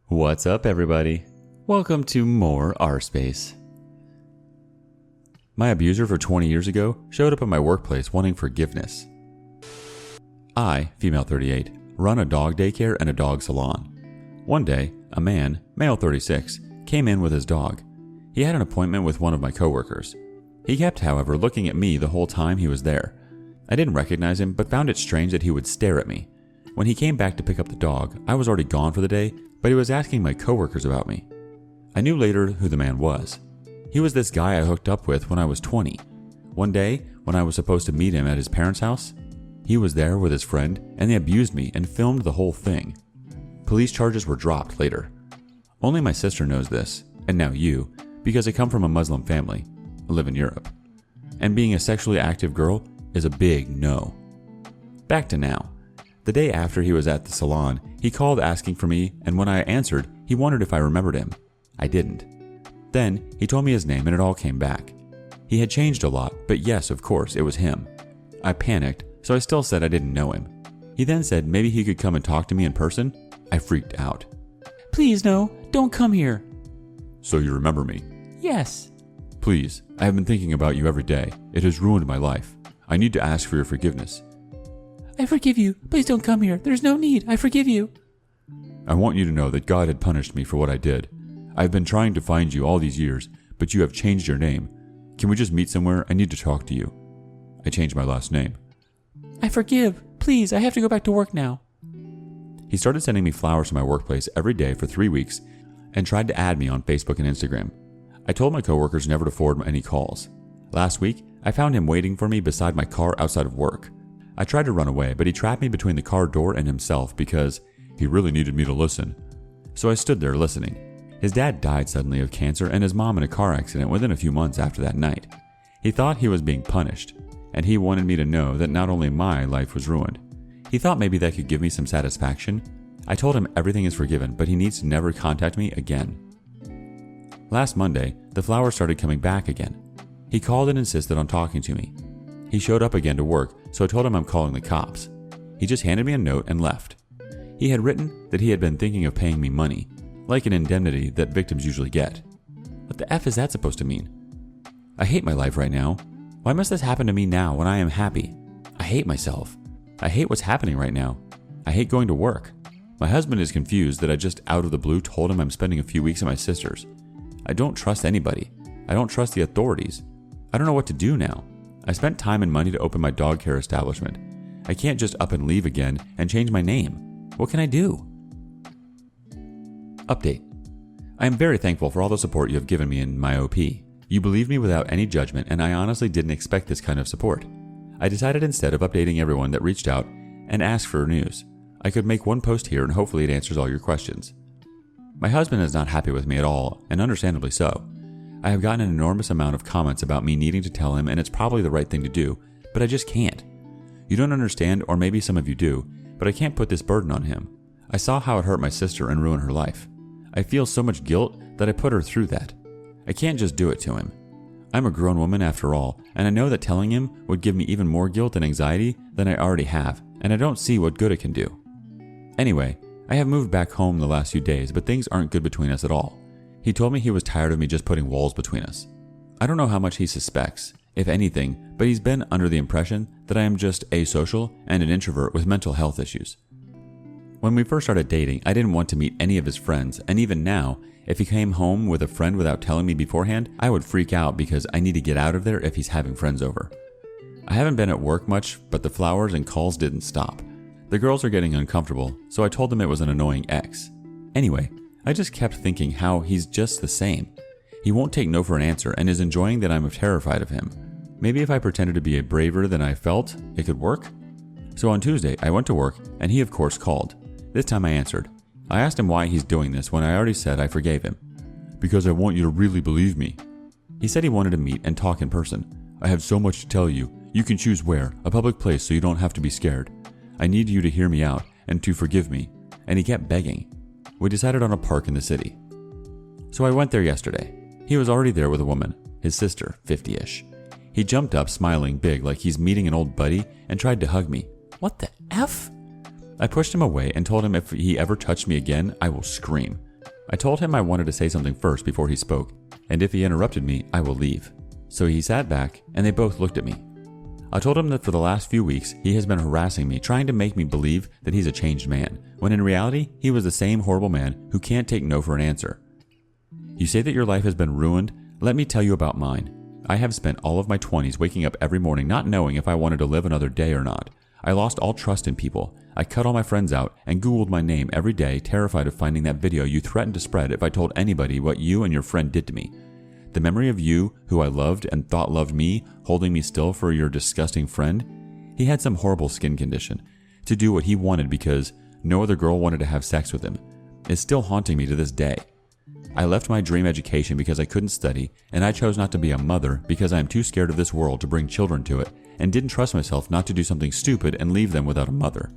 What's up, everybody? Welcome to more R-Space. My abuser for 20 years ago showed up at my workplace wanting forgiveness. I, female 38, run a dog daycare and a dog salon. One day, a man, male 36, came in with his dog. He had an appointment with one of my coworkers. He kept, however, looking at me the whole time he was there. I didn't recognize him, but found it strange that he would stare at me. When he came back to pick up the dog, I was already gone for the day, but he was asking my coworkers about me. I knew later who the man was. He was this guy I hooked up with when I was 20. One day, when I was supposed to meet him at his parents' house, he was there with his friend and they abused me and filmed the whole thing. Police charges were dropped later. Only my sister knows this, and now you, because I come from a Muslim family, live in Europe. And being a sexually active girl is a big no. Back to now. The day after he was at the salon, he called asking for me, and when I answered, he wondered if I remembered him. I didn't. Then, he told me his name and it all came back. He had changed a lot, but yes, of course, it was him. I panicked, so I still said I didn't know him. He then said maybe he could come and talk to me in person. I freaked out. Please no, don't come here. So you remember me? Yes. Please, I have been thinking about you every day. It has ruined my life. I need to ask for your forgiveness. I forgive you. Please don't come here. There's no need. I forgive you. I want you to know that God had punished me for what I did. I've been trying to find you all these years, but you have changed your name. Can we just meet somewhere? I need to talk to you. I changed my last name. I forgive. Please, I have to go back to work now. He started sending me flowers to my workplace every day for 3 weeks and tried to add me on Facebook and Instagram. I told my coworkers never to forward any calls. Last week, I found him waiting for me beside my car outside of work. I tried to run away, but he trapped me between the car door and himself because he really needed me to listen. So I stood there listening. His dad died suddenly of cancer and his mom in a car accident within a few months after that night. He thought he was being punished, and he wanted me to know that not only my life was ruined. He thought maybe that could give me some satisfaction. I told him everything is forgiven, but he needs to never contact me again. Last Monday, the flowers started coming back again. He called and insisted on talking to me. He showed up again to work, so I told him I'm calling the cops. He just handed me a note and left. He had written that he had been thinking of paying me money, like an indemnity that victims usually get. What the F is that supposed to mean? I hate my life right now. Why must this happen to me now when I am happy? I hate myself. I hate what's happening right now. I hate going to work. My husband is confused that I just out of the blue told him I'm spending a few weeks at my sister's. I don't trust anybody. I don't trust the authorities. I don't know what to do now. I spent time and money to open my dog care establishment. I can't just up and leave again and change my name. What can I do? Update. I am very thankful for all the support you have given me in my OP. You believed me without any judgment, and I honestly didn't expect this kind of support. I decided instead of updating everyone that reached out and asked for news, I could make one post here and hopefully it answers all your questions. My husband is not happy with me at all, and understandably so. I have gotten an enormous amount of comments about me needing to tell him, and it's probably the right thing to do, but I just can't. You don't understand, or maybe some of you do, but I can't put this burden on him. I saw how it hurt my sister and ruined her life. I feel so much guilt that I put her through that. I can't just do it to him. I'm a grown woman after all, and I know that telling him would give me even more guilt and anxiety than I already have, and I don't see what good it can do. Anyway, I have moved back home the last few days, but things aren't good between us at all. He told me he was tired of me just putting walls between us. I don't know how much he suspects, if anything, but he's been under the impression that I am just asocial and an introvert with mental health issues. When we first started dating, I didn't want to meet any of his friends, and even now, if he came home with a friend without telling me beforehand, I would freak out because I need to get out of there if he's having friends over. I haven't been at work much, but the flowers and calls didn't stop. The girls are getting uncomfortable, so I told them it was an annoying ex. Anyway, I just kept thinking how he's just the same. He won't take no for an answer and is enjoying that I'm terrified of him. Maybe if I pretended to be braver than I felt, it could work? So on Tuesday, I went to work, and he of course called. This time I answered. I asked him why he's doing this when I already said I forgave him. Because I want you to really believe me. He said he wanted to meet and talk in person. I have so much to tell you. You can choose where, a public place so you don't have to be scared. I need you to hear me out and to forgive me. And he kept begging. We decided on a park in the city. So I went there yesterday. He was already there with a woman, his sister, 50-ish. He jumped up smiling big like he's meeting an old buddy and tried to hug me. What the F? I pushed him away and told him if he ever touched me again, I will scream. I told him I wanted to say something first before he spoke, and if he interrupted me, I will leave. So he sat back, and they both looked at me. I told him that for the last few weeks, he has been harassing me, trying to make me believe that he's a changed man, when in reality, he was the same horrible man who can't take no for an answer. You say that your life has been ruined. Let me tell you about mine. I have spent all of my 20s waking up every morning not knowing if I wanted to live another day or not. I lost all trust in people. I cut all my friends out and Googled my name every day, terrified of finding that video you threatened to spread if I told anybody what you and your friend did to me. The memory of you, who I loved and thought loved me, holding me still for your disgusting friend. He had some horrible skin condition to do what he wanted because no other girl wanted to have sex with him. It's still haunting me to this day. I left my dream education because I couldn't study, and I chose not to be a mother because I am too scared of this world to bring children to it, and didn't trust myself not to do something stupid and leave them without a mother.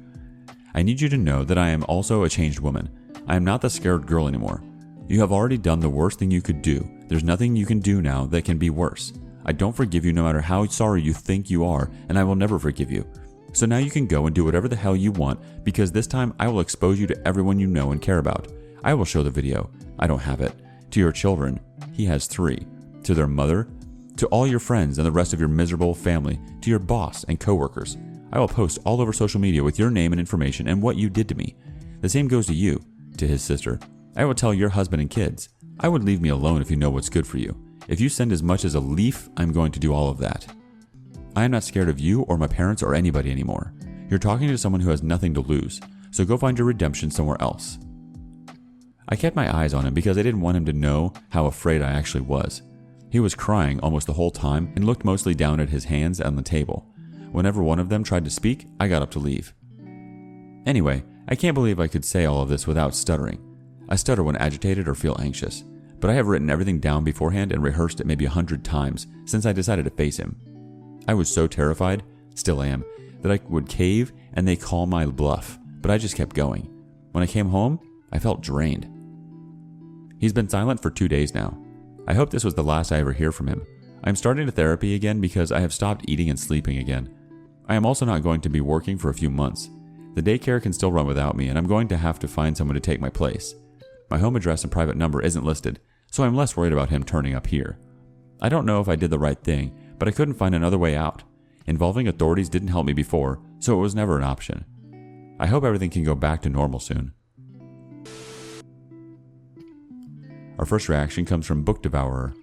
I need you to know that I am also a changed woman. I am not the scared girl anymore. You have already done the worst thing you could do. There's nothing you can do now that can be worse. I don't forgive you no matter how sorry you think you are, and I will never forgive you. So now you can go and do whatever the hell you want, because this time I will expose you to everyone you know and care about. I will show the video. I don't have it. To your children. He has 3. To their mother. To all your friends and the rest of your miserable family. To your boss and coworkers. I will post all over social media with your name and information and what you did to me. The same goes to you. To his sister. I will tell your husband and kids. I would leave me alone if you know what's good for you. If you send as much as a leaf, I'm going to do all of that. I am not scared of you or my parents or anybody anymore. You're talking to someone who has nothing to lose. So go find your redemption somewhere else. I kept my eyes on him because I didn't want him to know how afraid I actually was. He was crying almost the whole time and looked mostly down at his hands on the table. Whenever one of them tried to speak, I got up to leave. Anyway, I can't believe I could say all of this without stuttering. I stutter when agitated or feel anxious, but I have written everything down beforehand and rehearsed it maybe 100 times since I decided to face him. I was so terrified, still am, that I would cave and they call my bluff, but I just kept going. When I came home, I felt drained. He's been silent for 2 days now. I hope this was the last I ever hear from him. I am starting to therapy again because I have stopped eating and sleeping again. I am also not going to be working for a few months. The daycare can still run without me, and I'm going to have to find someone to take my place. My home address and private number isn't listed, so I'm less worried about him turning up here. I don't know if I did the right thing, but I couldn't find another way out. Involving authorities didn't help me before, so it was never an option. I hope everything can go back to normal soon. Our first reaction comes from Book Devourer.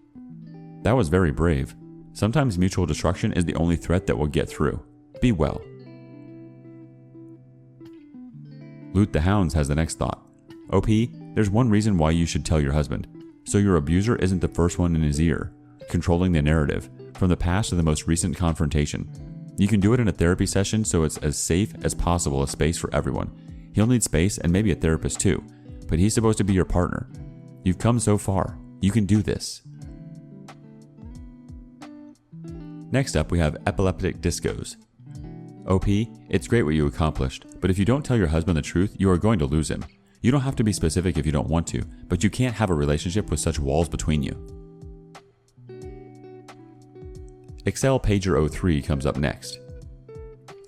That was very brave. Sometimes mutual destruction is the only threat that will get through. Be well. Loot the Hounds has the next thought. OP, there's one reason why you should tell your husband. So your abuser isn't the first one in his ear, controlling the narrative, from the past to the most recent confrontation. You can do it in a therapy session so it's as safe as possible a space for everyone. He'll need space and maybe a therapist too, but he's supposed to be your partner. You've come so far. You can do this. Next up, we have Epileptic Discos. OP, it's great what you accomplished, but if you don't tell your husband the truth, you are going to lose him. You don't have to be specific if you don't want to, but you can't have a relationship with such walls between you. Excel Pager 03 comes up next.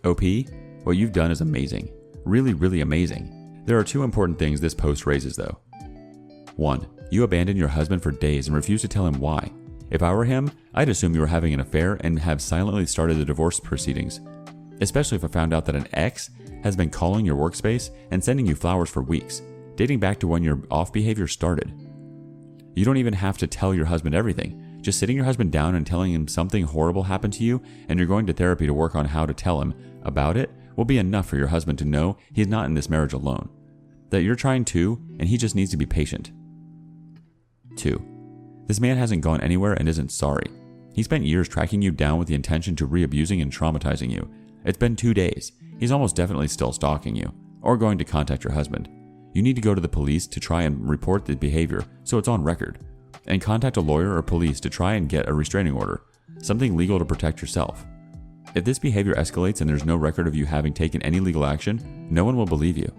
OP, what you've done is amazing. Really, really amazing. There are 2 important things this post raises though. 1. You abandoned your husband for days and refused to tell him why. If I were him, I'd assume you were having an affair and have silently started the divorce proceedings. Especially if I found out that an ex has been calling your workspace and sending you flowers for weeks, dating back to when your off behavior started. You don't even have to tell your husband everything. Just sitting your husband down and telling him something horrible happened to you and you're going to therapy to work on how to tell him about it will be enough for your husband to know he's not in this marriage alone. That you're trying too, and he just needs to be patient. 2. This man hasn't gone anywhere and isn't sorry. He spent years tracking you down with the intention to re-abusing and traumatizing you. It's been 2 days. He's almost definitely still stalking you, or going to contact your husband. You need to go to the police to try and report the behavior so it's on record, and contact a lawyer or police to try and get a restraining order, something legal to protect yourself. If this behavior escalates and there's no record of you having taken any legal action, no one will believe you.